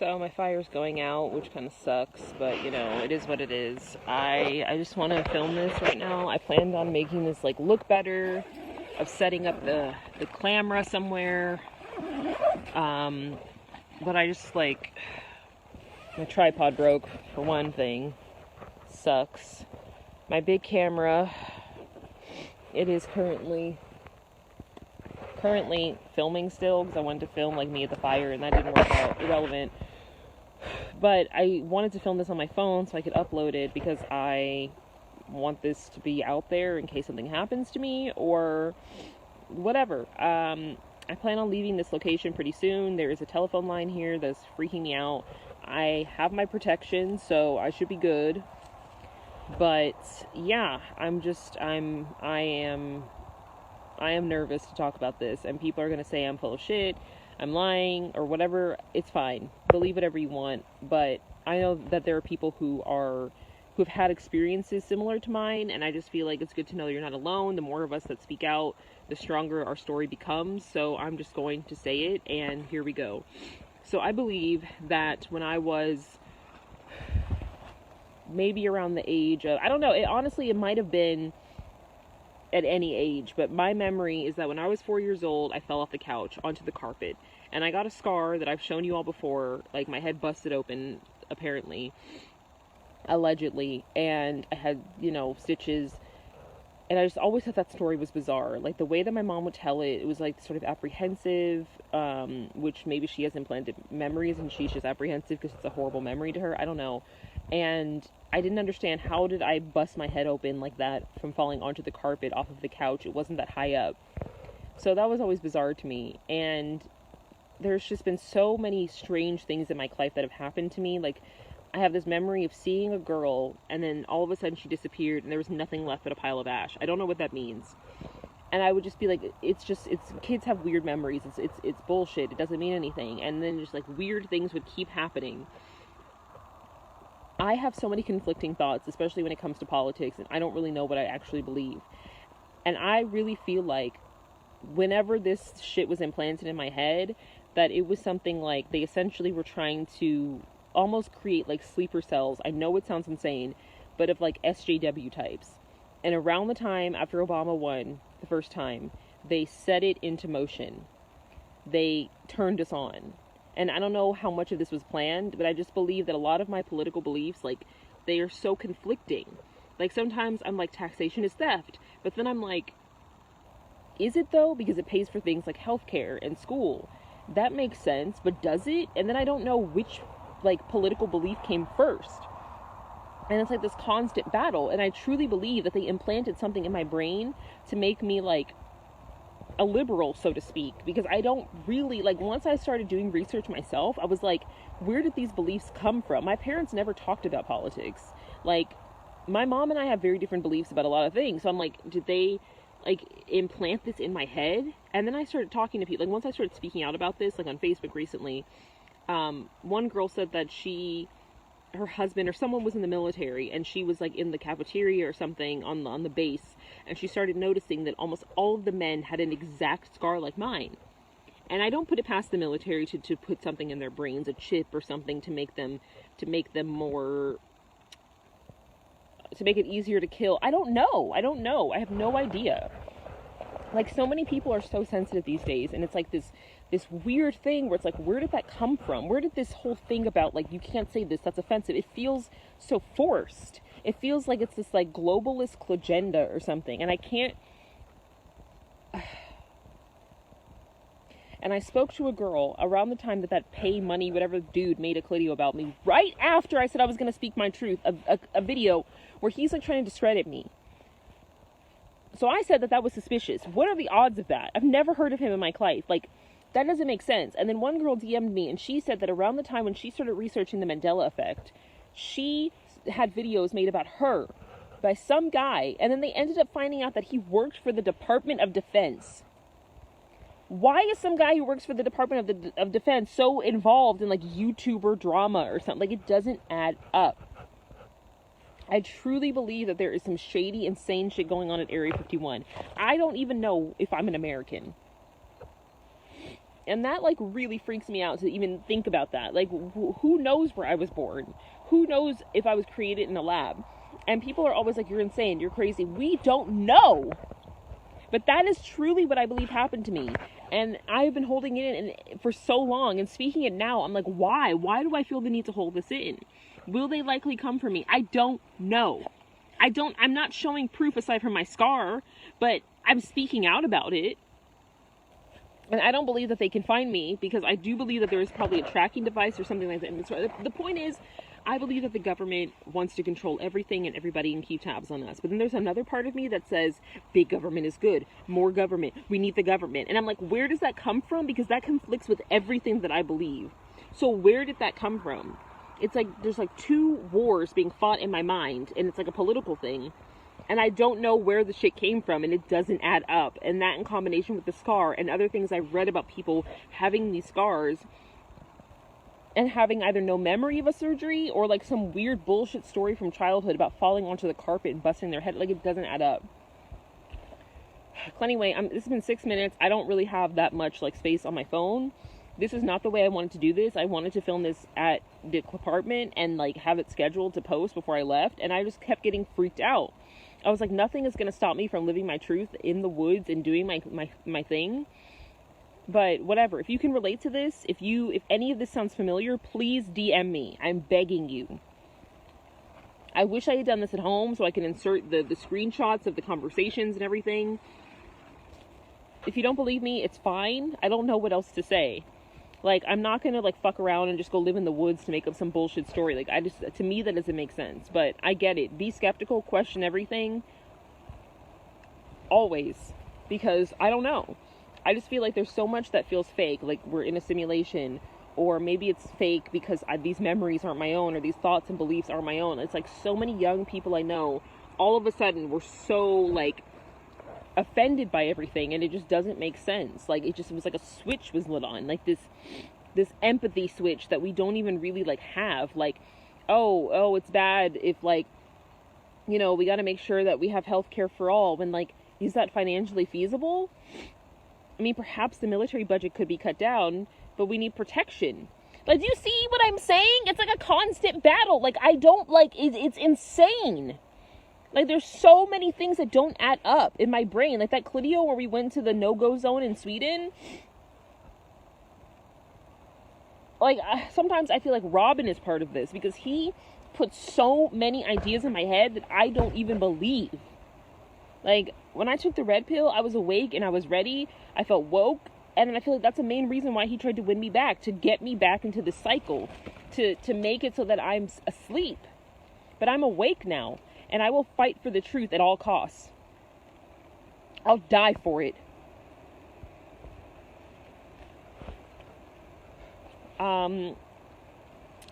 So my fire's going out, which kind of sucks, but you know, it is what it is. I just want to film this right now. I planned on making this like look better, of setting up the camera somewhere. But I just like, my tripod broke for one thing. Sucks. My big camera, it is currently filming still, because I wanted to film like me at the fire, and that didn't work out. Irrelevant. But I wanted to film this on my phone so I could upload it, because I want this to be out there in case something happens to me or whatever. I plan on leaving this location pretty soon. There is a telephone line here that's freaking me out. I have my protection, so I should be good. But yeah, I am nervous to talk about this, and people are going to say I'm full of shit, I'm lying, or whatever. It's fine. Believe whatever you want, but I know that there are people who've had experiences similar to mine, and I just feel like it's good to know you're not alone. The more of us that speak out, the stronger our story becomes. So I'm just going to say it, and here we go. So I believe that when I was maybe around the age of, I don't know, it might have been at any age, but my memory is that when I was 4 years old, I fell off the couch onto the carpet, and I got a scar that I've shown you all before. Like, my head busted open, apparently, allegedly, and I had, stitches, and I just always thought that story was bizarre. Like, the way that my mom would tell it, it was like sort of apprehensive, which maybe she has implanted memories and she's just apprehensive because it's a horrible memory to her. I don't know. And I didn't understand, how did I bust my head open like that from falling onto the carpet off of the couch? It wasn't that high up. So that was always bizarre to me. And there's just been so many strange things in my life that have happened to me. Like, I have this memory of seeing a girl, and then all of a sudden she disappeared, and there was nothing left but a pile of ash. I don't know what that means. And I would just be like, kids have weird memories. It's bullshit. It doesn't mean anything. And then just like weird things would keep happening. I have so many conflicting thoughts, especially when it comes to politics, and I don't really know what I actually believe. And I really feel like whenever this shit was implanted in my head, that it was something like they essentially were trying to almost create like sleeper cells. I know it sounds insane, but of like SJW types. And around the time after Obama won the first time, they set it into motion. They turned us on. And I don't know how much of this was planned, but I just believe that a lot of my political beliefs, like, they are so conflicting. Like, sometimes I'm like, taxation is theft. But then I'm like, is it though? Because it pays for things like healthcare and school. That makes sense, but does it? And then I don't know which, like, political belief came first. And it's like this constant battle. And I truly believe that they implanted something in my brain to make me, like, a liberal, so to speak, because I don't really, like, once I started doing research myself, I was like, where did these beliefs come from? My parents never talked about politics. Like, my mom and I have very different beliefs about a lot of things, so I'm like, did they, like, implant this in my head? And then I started talking to people, like, once I started speaking out about this, like, on Facebook recently, one girl said that her husband or someone was in the military, and she was like in the cafeteria or something on the base, and she started noticing that almost all of the men had an exact scar like mine. And I don't put it past the military to put something in their brains, a chip or something, to make them more, to make it easier to kill. I don't know. I have no idea. Like, so many people are so sensitive these days, and it's like this weird thing where it's like, where did that come from? Where did this whole thing about, like, you can't say this, that's offensive? It feels so forced. It feels like it's this, like, globalist agenda or something, and I can't... And I spoke to a girl around the time that pay money, whatever dude made a video about me, right after I said I was going to speak my truth, a video where he's, like, trying to discredit me. So I said that was suspicious. What are the odds of that? I've never heard of him in my life. Like, that doesn't make sense. And then one girl DM'd me, and she said that around the time when she started researching the Mandela effect, she had videos made about her by some guy, and then they ended up finding out that he worked for the Department of Defense. Why is some guy who works for the Department of Defense so involved in, like, YouTuber drama or something? Like, it doesn't add up. I truly believe that there is some shady, insane shit going on at Area 51. I don't even know if I'm an American. And that, like, really freaks me out to even think about that. Like, who knows where I was born? Who knows if I was created in a lab? And people are always like, you're insane, you're crazy. We don't know. But that is truly what I believe happened to me. And I've been holding it in for so long. And speaking it now, I'm like, why? Why do I feel the need to hold this in? Will they likely come for me? I don't know. I'm not showing proof aside from my scar, but I'm speaking out about it. And I don't believe that they can find me, because I do believe that there is probably a tracking device or something like that. And the point is, I believe that the government wants to control everything and everybody and keep tabs on us. But then there's another part of me that says, big government is good. More government. We need the government. And I'm like, where does that come from? Because that conflicts with everything that I believe. So where did that come from? It's like there's like two wars being fought in my mind, and it's like a political thing. And I don't know where the shit came from, and it doesn't add up. And that, in combination with the scar and other things I've read about people having these scars and having either no memory of a surgery or like some weird bullshit story from childhood about falling onto the carpet and busting their head, like, it doesn't add up. Anyway, this has been 6 minutes. I don't really have that much like space on my phone. This is not the way I wanted to do this. I wanted to film this at the apartment and like have it scheduled to post before I left, and I just kept getting freaked out. I was like, nothing is going to stop me from living my truth in the woods and doing my thing. But whatever. If you can relate to this, if any of this sounds familiar, please DM me. I'm begging you. I wish I had done this at home so I can insert the screenshots of the conversations and everything. If you don't believe me, it's fine. I don't know what else to say. Like, I'm not going to, like, fuck around and just go live in the woods to make up some bullshit story. Like, to me, that doesn't make sense. But I get it. Be skeptical, question everything. Always. Because I don't know. I just feel like there's so much that feels fake. Like, we're in a simulation. Or maybe it's fake because these memories aren't my own. Or these thoughts and beliefs aren't my own. It's like so many young people I know, all of a sudden, were so, like, offended by everything, and it just doesn't make sense. Like, it was like a switch was lit on, like this empathy switch that we don't even really like have. Like, oh, it's bad if, like, you know, we got to make sure that we have health care for all, when, like, is that financially feasible? I mean, perhaps the military budget could be cut down, but we need protection. Like, do you see what I'm saying? It's like a constant battle. Like, I don't like it's insane. Like, there's so many things that don't add up in my brain. Like that Clidio where we went to the no-go zone in Sweden. Like, sometimes I feel like Robin is part of this, because he put so many ideas in my head that I don't even believe. Like, when I took the red pill, I was awake and I was ready. I felt woke. And then I feel like that's the main reason why he tried to win me back, to get me back into this cycle, to make it so that I'm asleep. But I'm awake now. And I will fight for the truth at all costs. I'll die for it.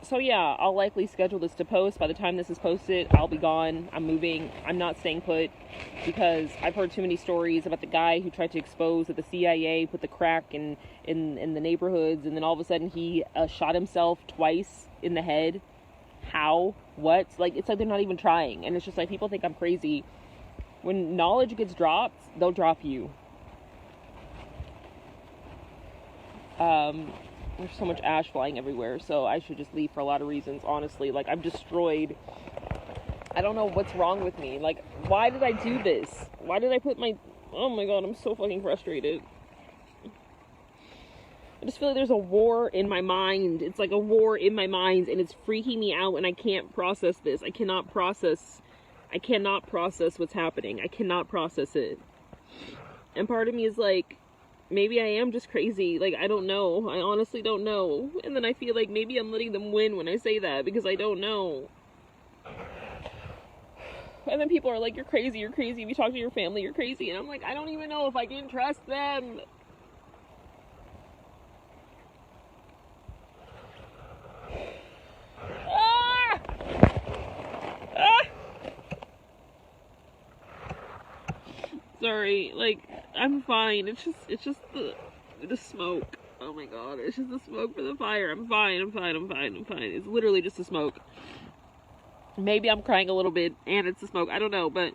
So yeah, I'll likely schedule this to post. By the time this is posted, I'll be gone. I'm moving. I'm not staying put, because I've heard too many stories about the guy who tried to expose that the CIA put the crack in the neighborhoods, and then all of a sudden he shot himself twice in the head. How? What? Like, it's like they're not even trying. And it's just like, people think I'm crazy. When knowledge gets dropped, they'll drop you. There's so much ash flying everywhere, so I should just leave for a lot of reasons, honestly. Like, I'm destroyed. I don't know what's wrong with me. Like, why did I do this? Why did I put oh my god, I'm so fucking frustrated. I just feel like there's a war in my mind. It's like a war in my mind, and it's freaking me out, and I can't process this. I cannot process what's happening. I cannot process it. And part of me is like, maybe I am just crazy. Like, I don't know. I honestly don't know. And then I feel like maybe I'm letting them win when I say that, because I don't know. And then people are like, you're crazy. If you talk to your family, you're crazy. And I'm like, I don't even know if I can trust them. Sorry, like, I'm fine. It's just the smoke. Oh my god, it's just the smoke for the fire. I'm fine. It's literally just the smoke. Maybe I'm crying a little bit and it's the smoke. I don't know, but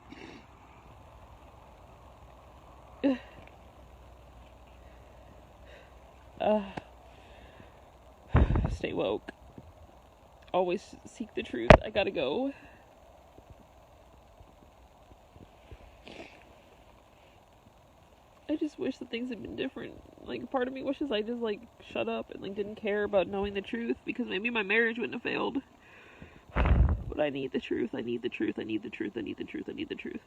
Stay woke. Always seek the truth. I gotta go. I just wish that things had been different. Like, part of me wishes I just, like, shut up and, like, didn't care about knowing the truth, because maybe my marriage wouldn't have failed. But I need the truth. I need the truth. I need the truth. I need the truth. I need the truth.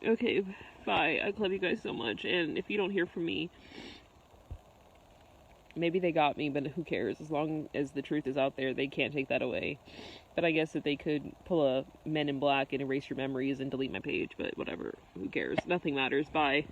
Okay, bye. I love you guys so much. And if you don't hear from me, maybe they got me, but who cares? As long as the truth is out there, they can't take that away. But I guess that they could pull a Men in Black and erase your memories and delete my page, but whatever. Who cares? Nothing matters. Bye.